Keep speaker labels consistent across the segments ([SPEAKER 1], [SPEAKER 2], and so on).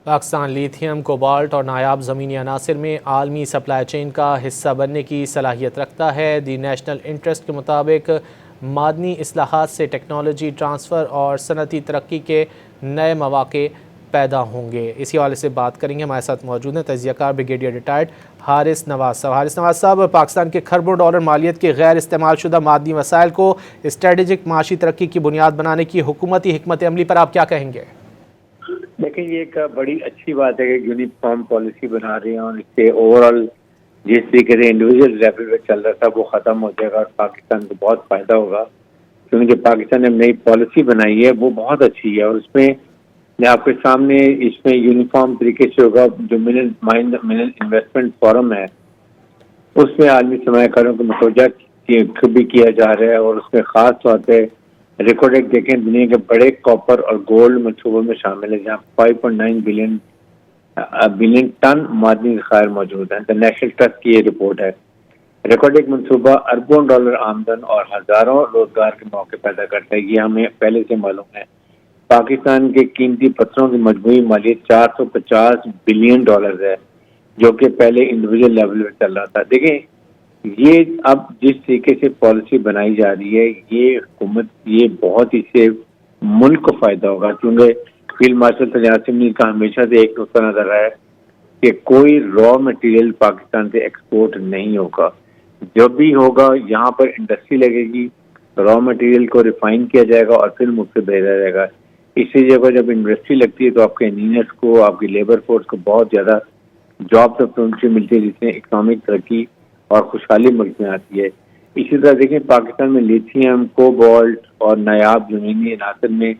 [SPEAKER 1] Pakistan lithium, cobalt اور نایاب زمینی عناصر میں عالمی سپلائی چین کا حصہ بننے کی صلاحیت رکھتا ہے۔ دی نیشنل انٹرسٹ کے مطابق معدنی اصلاحات سے ٹیکنالوجی ٹرانسفر اور صنعتی ترقی کے نئے مواقع پیدا ہوں گے۔ اسی حوالے سے بات کریں گے، ہمارے ساتھ موجود ہیں تجزیہ کار بریگیڈیئر ریٹائرڈ حارث نواز صاحب۔ حارث نواز صاحب، پاکستان کے کھربوں ڈالر مالیت کے غیر استعمال شدہ معدنی وسائل کو اسٹریٹجک معاشی ترقی کی بنیاد بنانے کی حکومتی حکمت عملی پر آپ کیا کہیں گے؟
[SPEAKER 2] دیکھیں، یہ ایک بڑی اچھی بات ہے کہ یونیفارم پالیسی بنا رہے ہیں اور اس سے اوور آل جس طریقے سے انڈیویجل لیول پہ چل رہا تھا وہ ختم ہو جائے گا اور پاکستان کو بہت فائدہ ہوگا، کیونکہ پاکستان نے نئی پالیسی بنائی ہے وہ بہت اچھی ہے، اور اس میں آپ کے سامنے اس میں یونیفارم طریقے سے ہوگا۔ جو ملن انویسٹمنٹ فورم ہے اس میں عالمی سرمایہ کاروں کو متوجہ بھی کیا جا رہا ہے، اور اس میں خاص طور پہ ریکارڈ ایک دیکھیں دنیا کے بڑے کاپر اور گولڈ منصوبوں میں شامل ہے، جہاں 5.9 بلین ٹن معدنی ذخائر موجود ہیں۔ انٹرنیشنل ٹرسٹ کی یہ رپورٹ ہے۔ ریکارڈ ایک منصوبہ اربوں ڈالر آمدن اور ہزاروں روزگار کے موقع پیدا کرتا ہے، یہ ہمیں پہلے سے معلوم ہے۔ پاکستان کے قیمتی پتھروں کی مجموعی مالیت 450 بلین ڈالر ہے، جو کہ پہلے انڈیویجل لیول پہ چل رہا تھا۔ دیکھیں، یہ اب جس طریقے سے پالیسی بنائی جا رہی ہے، یہ حکومت یہ بہت اس سے ملک کو فائدہ ہوگا، کیونکہ فیلڈ مارشل تجار سنگھ کا ہمیشہ سے ایک نقطہ نظر رہا ہے کہ کوئی را مٹیریل پاکستان سے ایکسپورٹ نہیں ہوگا۔ جب بھی ہوگا یہاں پر انڈسٹری لگے گی، را مٹیریل کو ریفائن کیا جائے گا اور پھر ملک سے بھیجا جائے گا۔ اسی جگہ جب انڈسٹری لگتی ہے تو آپ کے انجینئرس کو، آپ کی لیبر فورس کو بہت زیادہ جابس اپرچونیٹی ملتی ہے، جس سے اکنامک ترقی اور خوشحالی ملک میں آتی ہے۔ اسی طرح دیکھیں، پاکستان میں لیتھیم، کوبالٹ اور نایاب زمینی عناصر میں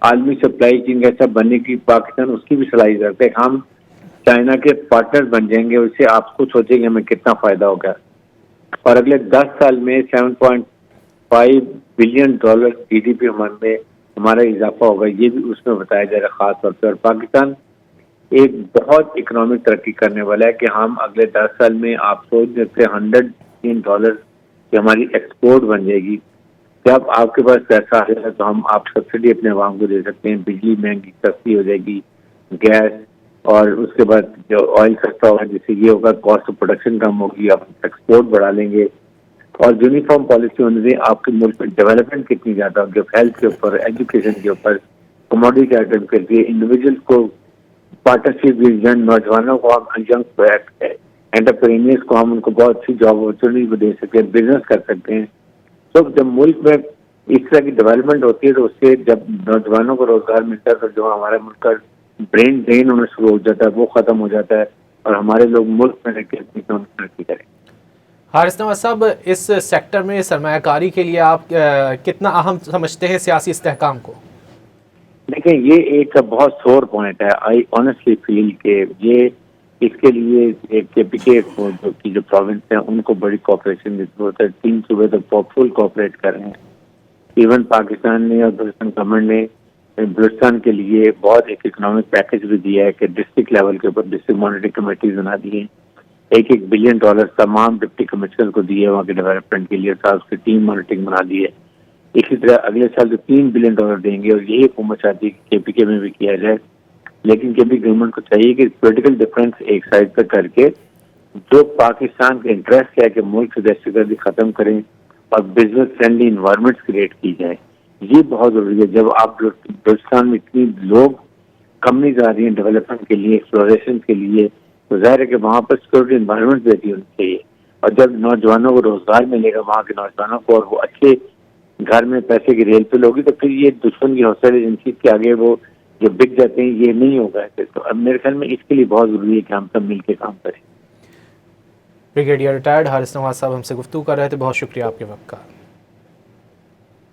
[SPEAKER 2] عالمی سپلائی چین ایسا بننے کی پاکستان اس کی بھی صلاحیت رکھتا ہے۔ ہم چائنا کے پارٹنر بن جائیں گے، اس سے آپ خود سوچیں گے ہمیں کتنا فائدہ ہوگا، اور اگلے 10 سال میں 7.5 billion dollar G D P میں ہمارا اضافہ ہوگا، یہ بھی اس میں بتایا جا رہا ہے خاص طور پہ۔ اور پاکستان ایک بہت اکنامک ترقی کرنے والا ہے کہ ہم اگلے 10 سال میں آپ سوچ سکتے 100 بلین ڈالر کی ہماری ایکسپورٹ بن جائے گی۔ جب آپ کے پاس پیسہ آ جائے گا تو ہم آپ سبسڈی اپنے عوام کو دے سکتے ہیں، بجلی مہنگی سستی ہو جائے گی، گیس، اور اس کے بعد جو آئل سستا ہوگا، جس سے یہ ہوگا کاسٹ آف پروڈکشن کم ہوگی، آپ ایکسپورٹ بڑھا لیں گے۔ اور یونیفارم پالیسی ہونے سے آپ کے ملک میں ڈیولپمنٹ کتنی زیادہ ہوگی، ہیلتھ کے اوپر، ایجوکیشن کے اوپر، کموڈیٹی آئٹم کے لیے، انڈیویجل کو پارٹنرشپ، نوجوانوں کو ہم ینگ انٹرپرینئرس کو ہم ان کو بہت سی جاب اپرچونیٹی دے سکتے ہیں، بزنس کر سکتے ہیں۔ تو جب ملک میں اس طرح کی ڈیولپمنٹ ہوتی ہے تو اس سے جب نوجوانوں کو روزگار ملتا ہے تو جو ہمارا ملک کا برین ڈرین ہونا شروع ہو جاتا ہے وہ ختم ہو جاتا ہے، اور ہمارے لوگ ملک میں رہ کے اپنی ترقی کریں۔
[SPEAKER 1] حارث نواز صاحب، اس سیکٹر میں سرمایہ کاری کے لیے آپ کتنا اہم سمجھتے ہیں سیاسی استحکام کو؟
[SPEAKER 2] دیکھیں، یہ ایک بہت سور پوائنٹ ہے۔ آئی آنیسٹلی فیل کہ یہ اس کے لیے کے پی کے جو پروونس ہیں ان کو بڑی کوآپریشن کی ضرورت ہے۔ 3 صوبے تو فل کوآپریٹ کر رہے ہیں۔ ایون پاکستان نے اور بلوچستان گورنمنٹ نے بلوچستان کے لیے بہت ایک اکنامک پیکج بھی دیا ہے کہ ڈسٹرکٹ لیول کے اوپر ڈسٹرکٹ مانیٹرنگ کمیٹیز بنا دی ہیں۔ 1 بلین ڈالر تمام ڈپٹی کمشنر کو دیے وہاں کے ڈیولپمنٹ کے لیے، ساتھ اس کی ٹیم مانیٹرنگ بنا دی ہے۔ اسی طرح اگلے سال جو 3 بلین ڈالر دیں گے، اور یہی حکومت چاہتی ہے کہ کے پی کے میں بھی کیا جائے، لیکن کے پی گورنمنٹ کو چاہیے کہ پولیٹیکل ڈفرینس ایک سائڈ پہ کر کے جو پاکستان کا انٹرسٹ ہے کہ ملک سے دہشت گردی ختم کریں اور بزنس فرینڈلی انوائرمنٹ کریٹ کی جائے، یہ بہت ضروری ہے۔ جب آپ بلوچستان میں اتنی لوگ کمپنیز آ رہی ہیں ڈیولپمنٹ کے لیے، ایکسپلوریشن کے لیے، تو ظاہر ہے کہ وہاں پر سیکورٹی انوائرمنٹ بھی اچھی ہونی چاہیے، اور جب نوجوانوں کو روزگار ملے گا وہاں کے نوجوانوں کو، اور وہ اچھے گھر میں پیسے کی ریل پہ ہوگی، تو پھر یہ دشمن کی حوصلہ ایجنسی کے آگے وہ جو بک جاتے ہیں یہ نہیں ہوگا ایسے۔ تو اب میرے خیال میں اس کے لیے بہت ضروری ہے کہ ہم سب مل کے کام کریں۔
[SPEAKER 1] بریگیڈیئر ریٹائرڈ حارث نواز صاحب ہم سے گفتگو کر رہے تھے، بہت شکریہ آپ کے وقت کا۔